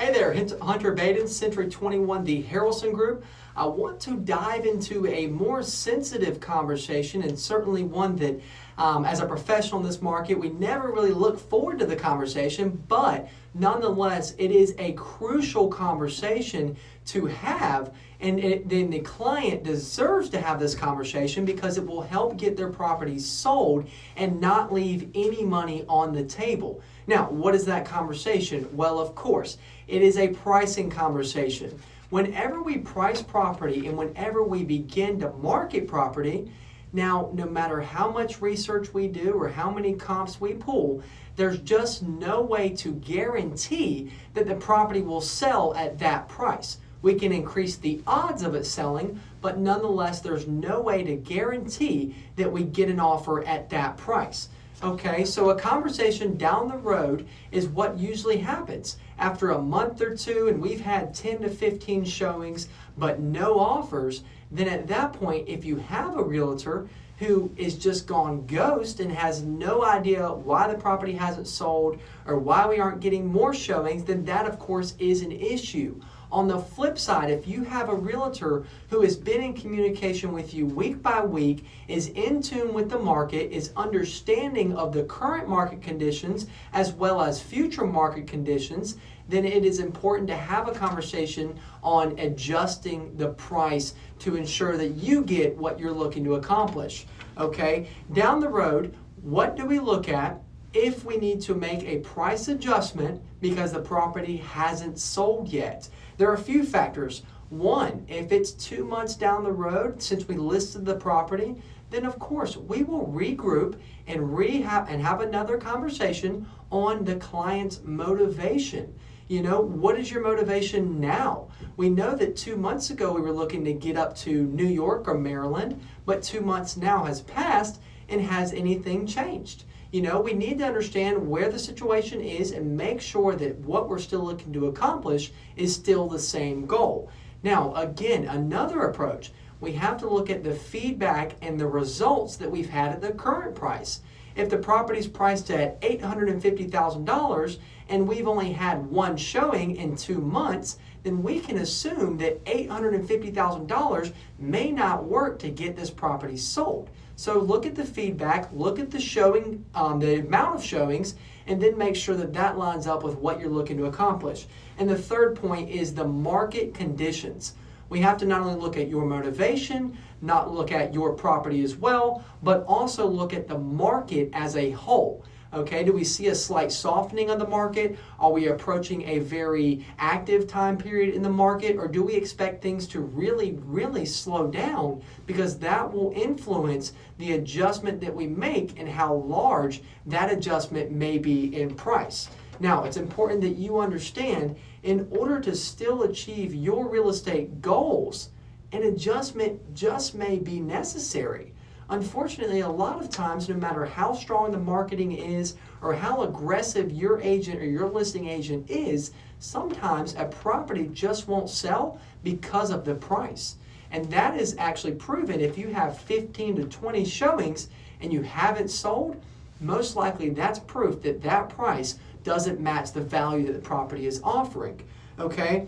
Hey there, Hunter Baiden, Century 21, the Harrelson Group. I want to dive into a more sensitive conversation, and certainly one that, as a professional in this market, we never really look forward to the conversation, but nonetheless, it is a crucial conversation to have, and then the client deserves to have this conversation because it will help get their property sold and not leave any money on the table. Now, what is that conversation? Well, of course, it is a pricing conversation. Whenever we price property and whenever we begin to market property, now, no matter how much research we do or how many comps we pull, there's just no way to guarantee that the property will sell at that price. We can increase the odds of it selling, but nonetheless, there's no way to guarantee that we get an offer at that price. Okay, so a conversation down the road is what usually happens. After a month or two and we've had 10 to 15 showings but no offers, then at that point, if you have a realtor who is just gone ghost and has no idea why the property hasn't sold or why we aren't getting more showings, then that of course is an issue. On the flip side, if you have a realtor who has been in communication with you week by week, is in tune with the market, is understanding of the current market conditions as well as future market conditions, then it is important to have a conversation on adjusting the price to ensure that you get what you're looking to accomplish. Okay, down the road, what do we look at if we need to make a price adjustment because the property hasn't sold yet? There are a few factors. One, if it's 2 months down the road since we listed the property, then of course we will regroup and have another conversation on the client's motivation. You know, what is your motivation now? We know that 2 months ago we were looking to get up to New York or Maryland, but 2 months now has passed, and has anything changed? You know, we need to understand where the situation is and make sure that what we're still looking to accomplish is still the same goal. Now, again, another approach, we have to look at the feedback and the results that we've had at the current price. If the property's priced at $850,000 and we've only had one showing in 2 months, then we can assume that $850,000 may not work to get this property sold. So look at the feedback, look at the showing, the amount of showings, and then make sure that that lines up with what you're looking to accomplish. And the third point is the market conditions. We have to not only look at your motivation, not look at your property as well, but also look at the market as a whole. Okay, do we see a slight softening of the market? Are we approaching a very active time period in the market? Or do we expect things to really slow down? Because that will influence the adjustment that we make and how large that adjustment may be in price. Now, it's important that you understand, in order to still achieve your real estate goals, an adjustment just may be necessary. Unfortunately, a lot of times, no matter how strong the marketing is or how aggressive your agent or your listing agent is, sometimes a property just won't sell because of the price. And that is actually proven. If you have 15 to 20 showings and you haven't sold, most likely that's proof that that price doesn't match the value that the property is offering. Okay?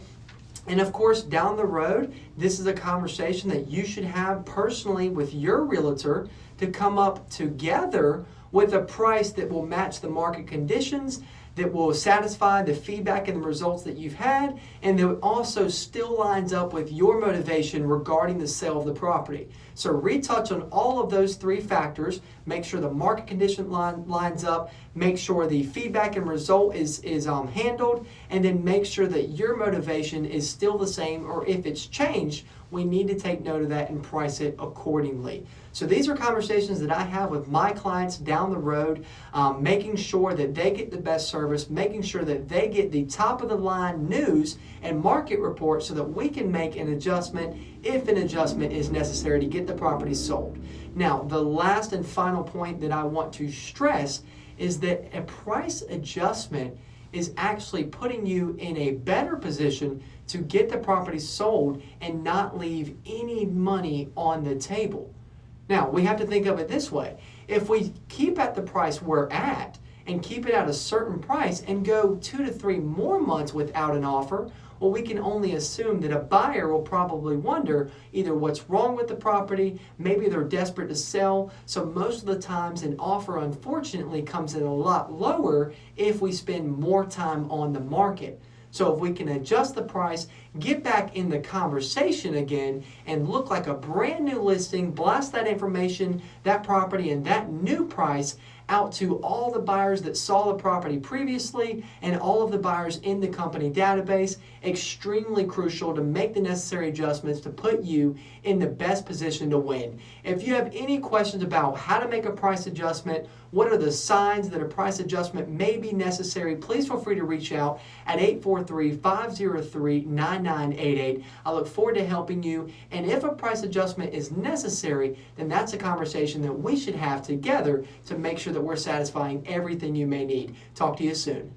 And of course, down the road, this is a conversation that you should have personally with your realtor to come up together with a price that will match the market conditions, that will satisfy the feedback and the results that you've had, and that also still lines up with your motivation regarding the sale of the property. So retouch on all of those three factors, make sure the market condition lines up, make sure the feedback and result is handled, and then make sure that your motivation is still the same, or if it's changed, we need to take note of that and price it accordingly. So these are conversations that I have with my clients down the road, making sure that they get the best service, making sure that they get the top of the line news and market reports so that we can make an adjustment if an adjustment is necessary to get the property sold. Now, the last and final point that I want to stress is that a price adjustment is actually putting you in a better position to get the property sold and not leave any money on the table. Now, we have to think of it this way. If we keep at the price we're at and keep it at a certain price and go 2 to 3 more months without an offer, well, we can only assume that a buyer will probably wonder either what's wrong with the property, maybe they're desperate to sell. So most of the times an offer unfortunately comes in a lot lower if we spend more time on the market. So if we can adjust the price, get back in the conversation again, and look like a brand new listing, blast that information, that property, and that new price out to all the buyers that saw the property previously and all of the buyers in the company database, extremely crucial to make the necessary adjustments to put you in the best position to win. If you have any questions about how to make a price adjustment, what are the signs that a price adjustment may be necessary, please feel free to reach out at 843-503-9988. I look forward to helping you, and if a price adjustment is necessary, then that's a conversation that we should have together to make sure that we're satisfying everything you may need. Talk to you soon.